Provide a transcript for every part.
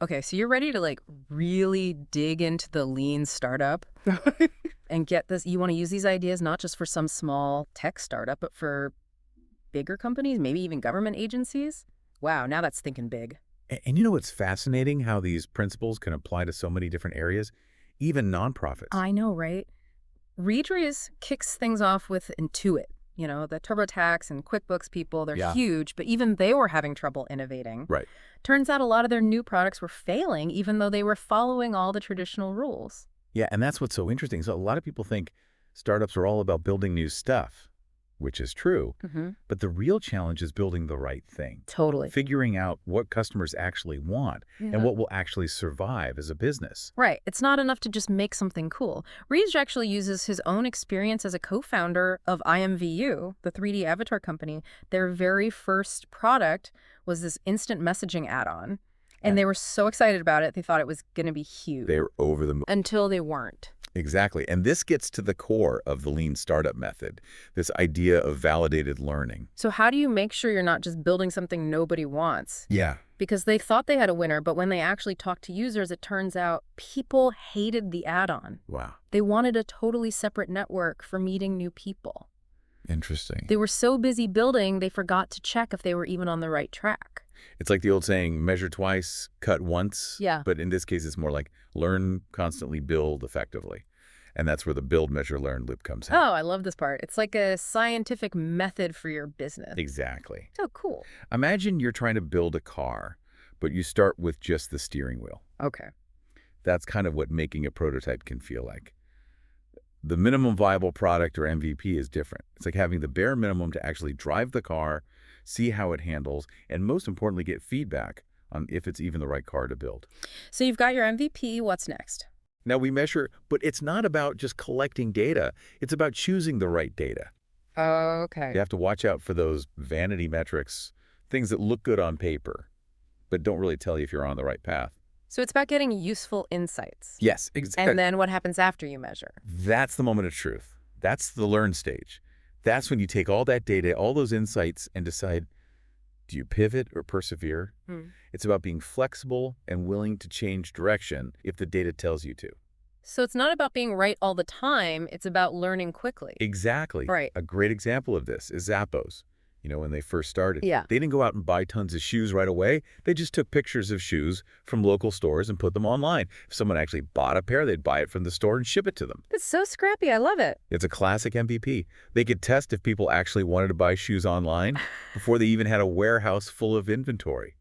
Okay, so you're ready to like really dig into the lean startup and get this. You want to use these ideas not just for some small tech startup, but for bigger companies, maybe even government agencies. Wow, now that's thinking big. And you know what's fascinating? How these principles can apply to so many different areas, even nonprofits. I know, right? Readries kicks things off with Intuit. You know, the TurboTax and QuickBooks people, they're Yeah, huge, but even they were having trouble innovating. right. Turns out a lot of their new products were failing, even though they were following all the traditional rules. Yeah, and that's what's so interesting. So a lot of people think startups are all about building new stuff, which is true. Mm-hmm. But the real challenge is building the right thing, Totally. figuring out what customers actually want and Yeah. what will actually survive as a business. Right. It's not enough to just make something cool. Rees actually uses his own experience as a co-founder of IMVU, the 3D avatar company. Their very first product was this instant messaging add-on. And And they were so excited about it, they thought it was going to be huge. they're over the moon. Until they weren't. Exactly. And this gets to the core of the lean startup method, this idea of validated learning. So how do you make sure you're not just building something nobody wants? Yeah. Because they thought they had a winner, but when they actually talked to users, it turns out people hated the add-on. Wow. They wanted a totally separate network for meeting new people. Interesting. They were so busy building, they forgot to check if they were even on the right track. It's like the old saying, measure twice, cut once. Yeah. But in this case, it's more like learn, constantly build effectively. And that's where the build, measure, learn loop comes in. Oh, I love this part. It's like a scientific method for your business. Exactly. So cool. Imagine you're trying to build a car, but you start with just the steering wheel. Okay. That's kind of what making a prototype can feel like. The minimum viable product, or MVP, is different. It's like having the bare minimum to actually drive the car, see how it handles, and most importantly, get feedback on if it's even the right car to build. So you've got your MVP. What's next? Now we measure, but it's not about just collecting data. It's about choosing the right data. Okay. You have to watch out for those vanity metrics, things that look good on paper, but don't really tell you if you're on the right path. So it's about getting useful insights. Yes, exactly. And then what happens after you measure? That's the moment of truth. That's the learn stage. That's when you take all that data, all those insights, and decide, do you pivot or persevere? It's about being flexible and willing to change direction if the data tells you to. So it's not about being right all the time. It's about learning quickly. Exactly. Right. A great example of this is Zappos. You know, when they first started, Yeah. they didn't go out and buy tons of shoes right away. They just took pictures of shoes from local stores and put them online. If someone actually bought a pair, they'd buy it from the store and ship it to them. That's so scrappy. I love it. It's a classic MVP. They could test if people actually wanted to buy shoes online before they even had a warehouse full of inventory.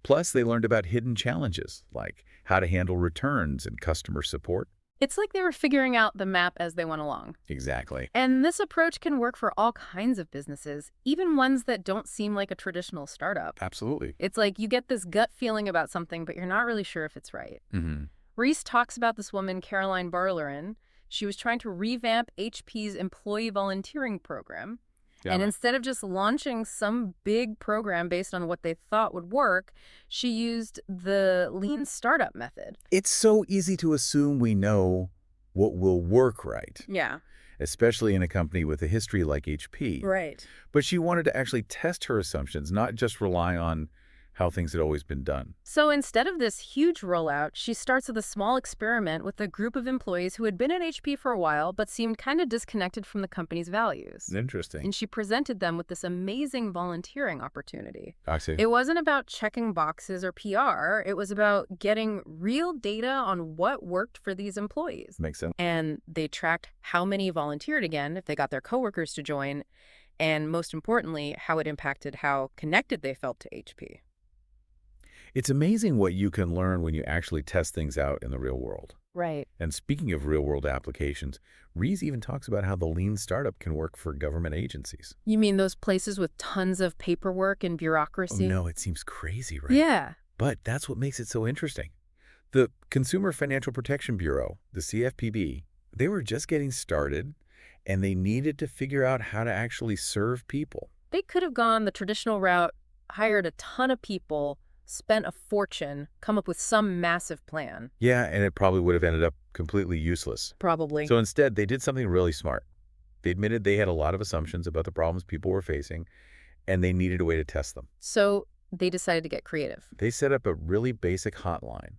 Plus, they learned about hidden challenges, like how to handle returns and customer support. It's like they were figuring out the map as they went along. Exactly. And this approach can work for all kinds of businesses, even ones that don't seem like a traditional startup. Absolutely. It's like you get this gut feeling about something, but you're not really sure if it's right. Mm-hmm. Rees talks about this woman, Caroline Barlerin. She was trying to revamp HP's employee volunteering program. And instead of just launching some big program based on what they thought would work, she used the lean startup method. It's so easy to assume we know what will work right, Yeah. especially in a company with a history like HP. Right. But she wanted to actually test her assumptions, not just rely on how things had always been done. So instead of this huge rollout, she starts with a small experiment with a group of employees who had been at HP for a while but seemed kind of disconnected from the company's values. Interesting. And she presented them with this amazing volunteering opportunity. I see. It wasn't about checking boxes or PR. It was about getting real data on what worked for these employees. Makes sense. And they tracked how many volunteered again, if they got their coworkers to join, and most importantly, how it impacted how connected they felt to HP. It's amazing what you can learn when you actually test things out in the real world. Right. And speaking of real-world applications, Ries even talks about how the lean startup can work for government agencies. You mean those places with tons of paperwork and Oh, bureaucracy? no, it seems crazy, right? Yeah. But that's what makes it so interesting. The Consumer Financial Protection Bureau, the CFPB, they were just getting started, and they needed to figure out how to actually serve people. They could have gone the traditional route, hired a ton of people, spent a fortune, come up with some massive plan. Yeah, and it probably would have ended up completely useless. Probably. So instead, they did something really smart. They admitted they had a lot of assumptions about the problems people were facing, and they needed a way to test them. So they decided to get creative. They set up a really basic hotline,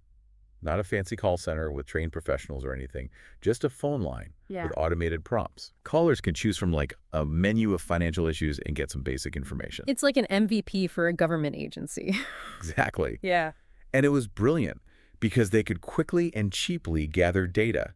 not a fancy call center with trained professionals or anything, just a phone line with automated prompts. Callers can choose from like a menu of financial issues and get some basic information. It's like an MVP for a government agency. Exactly. Yeah. And it was brilliant because they could quickly and cheaply gather data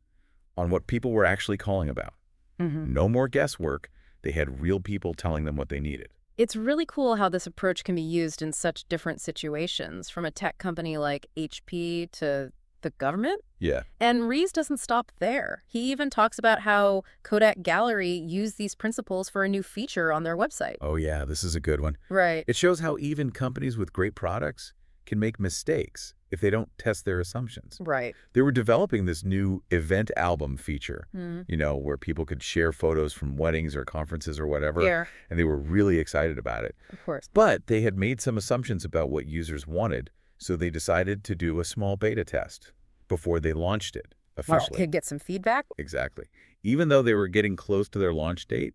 on what people were actually calling about. No more guesswork. They had real people telling them what they needed. It's really cool how this approach can be used in such different situations, from a tech company like HP to the government. Yeah. And Ries doesn't stop there. He even talks about how Kodak Gallery used these principles for a new feature on their website. Oh, yeah, this is a good one. Right. It shows how even companies with great products can make mistakes if they don't test their assumptions. Right. They were developing this new event album feature, where people could share photos from weddings or conferences or whatever, and they were really excited about it. Of course. But they had made some assumptions about what users wanted, so they decided to do a small beta test before they launched it officially. Could get some feedback? Exactly. Even though they were getting close to their launch date,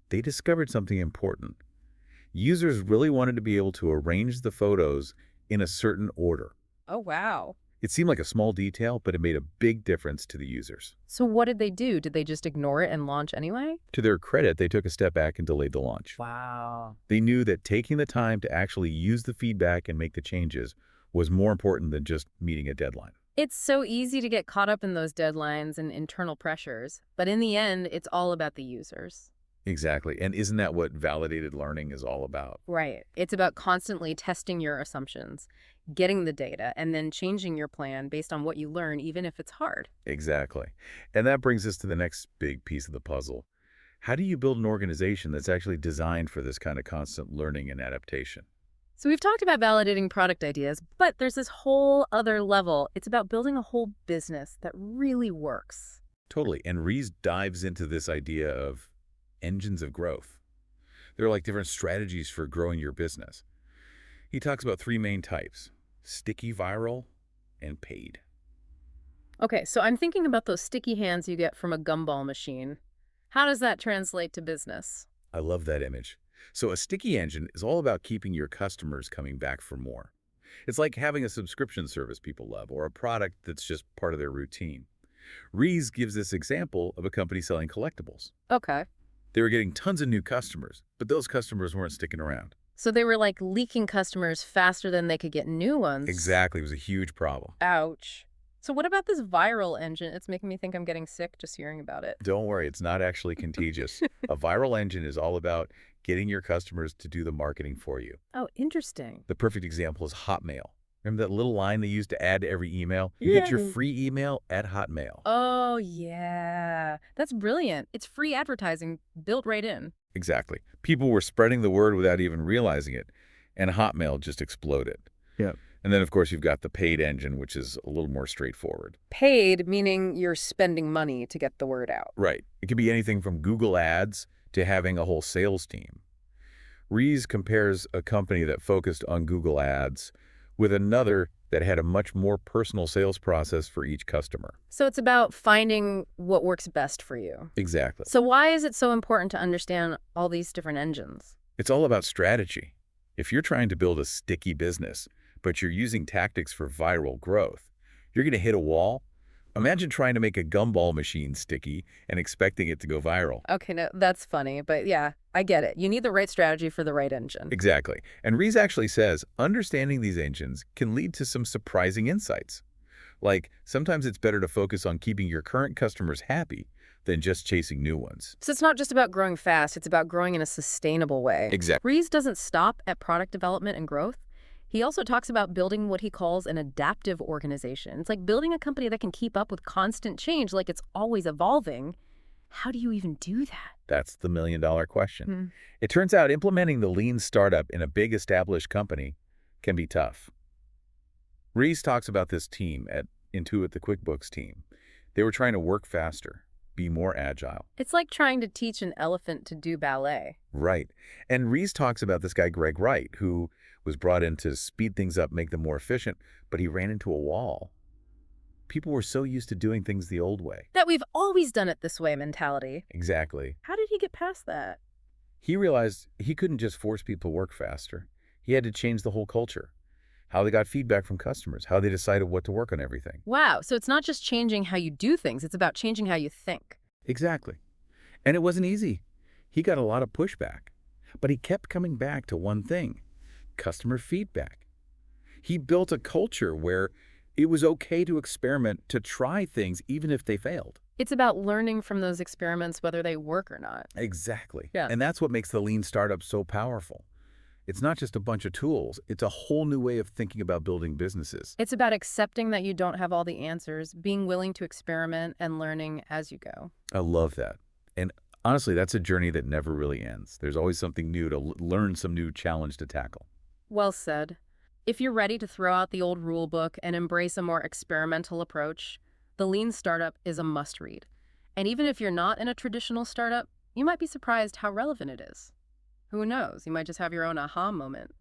they discovered something important. Users really wanted to be able to arrange the photos in a certain order. Oh, wow. It seemed like a small detail, but it made a big difference to the users. So what did they do? Did they just ignore it and launch anyway? To their credit, they took a step back and delayed the launch. Wow. They knew that taking the time to actually use the feedback and make the changes was more important than just meeting a deadline. It's so easy to get caught up in those deadlines and internal pressures, but in the end, it's all about the users. Exactly. And isn't that what validated learning is all about? Right. It's about constantly testing your assumptions, getting the data, and then changing your plan based on what you learn, even if it's hard. Exactly. And that brings us to the next big piece of the puzzle. How do you build an organization that's actually designed for this kind of constant learning and adaptation? So we've talked about validating product ideas, but there's this whole other level. It's about building a whole business that really works. Totally. And Ries dives into this idea of engines of growth. They're like different strategies for growing your business. He talks about three main types: sticky, viral, and paid. Okay, so I'm thinking about those sticky hands you get from a gumball machine. How does that translate to business? I love that image. So a sticky engine is all about keeping your customers coming back for more. It's like having a subscription service people love or a product that's just part of their routine. Ries gives this example of a company selling collectibles. Okay. They were getting tons of new customers, but those customers weren't sticking around. So they were like leaking customers faster than they could get new ones. Exactly. It was a huge problem. Ouch. So what about this viral engine? It's making me think I'm getting sick just hearing about it. Don't worry, it's not actually contagious. A viral engine is all about getting your customers to do the marketing for you. Oh, interesting. The perfect example is Hotmail. Remember that little line they used to add to every email? You get your free email at Hotmail. Oh, yeah. That's brilliant. It's free advertising built right in. Exactly. People were spreading the word without even realizing it, and Hotmail just exploded. Yeah. And then, of course, you've got the paid engine, which is a little more straightforward. Paid, meaning you're spending money to get the word out. Right. It could be anything from Google Ads to having a whole sales team. Ries compares a company that focused on Google Ads with another that had a much more personal sales process for each customer. So it's about finding what works best for you. Exactly. So why is it so important to understand all these different engines? It's all about strategy. If you're trying to build a sticky business, but you're using tactics for viral growth, you're going to hit a wall. Imagine trying to make a gumball machine sticky and expecting it to go viral. Okay, no, that's funny, but yeah, I get it. You need the right strategy for the right engine. Exactly. And Ries actually says understanding these engines can lead to some surprising insights. Like, sometimes it's better to focus on keeping your current customers happy than just chasing new ones. So it's not just about growing fast, it's about growing in a sustainable way. Exactly. Ries doesn't stop at product development and growth. He also talks about building what he calls an adaptive organization. It's like building a company that can keep up with constant change, like it's always evolving. How do you even do that? That's the million-dollar question. It turns out implementing the lean startup in a big established company can be tough. Ries talks about this team at Intuit, the QuickBooks team. They were trying to work faster, be more agile. It's like trying to teach an elephant to do ballet. Right. And Ries talks about this guy, Greg Wright, who was brought in to speed things up, make them more efficient, but he ran into a wall. People were so used to doing things the old way. That we've always done it this way mentality. Exactly. How did he get past that? He realized he couldn't just force people to work faster. He had to change the whole culture, how they got feedback from customers, how they decided what to work on everything. Wow, so it's not just changing how you do things, it's about changing how you think. Exactly. And it wasn't easy. He got a lot of pushback. But he kept coming back to one thing: customer feedback. He built a culture where it was okay to experiment, to try things, even if they failed. It's about learning from those experiments whether they work or not. Exactly. Yeah. And that's what makes the lean startup so powerful. It's not just a bunch of tools. It's a whole new way of thinking about building businesses. It's about accepting that you don't have all the answers, being willing to experiment, and learning as you go. I love that. And honestly, that's a journey that never really ends. There's always something new to learn, some new challenge to tackle. Well said. If you're ready to throw out the old rule book and embrace a more experimental approach, The Lean Startup is a must-read. And even if you're not in a traditional startup, you might be surprised how relevant it is. Who knows? You might just have your own aha moment.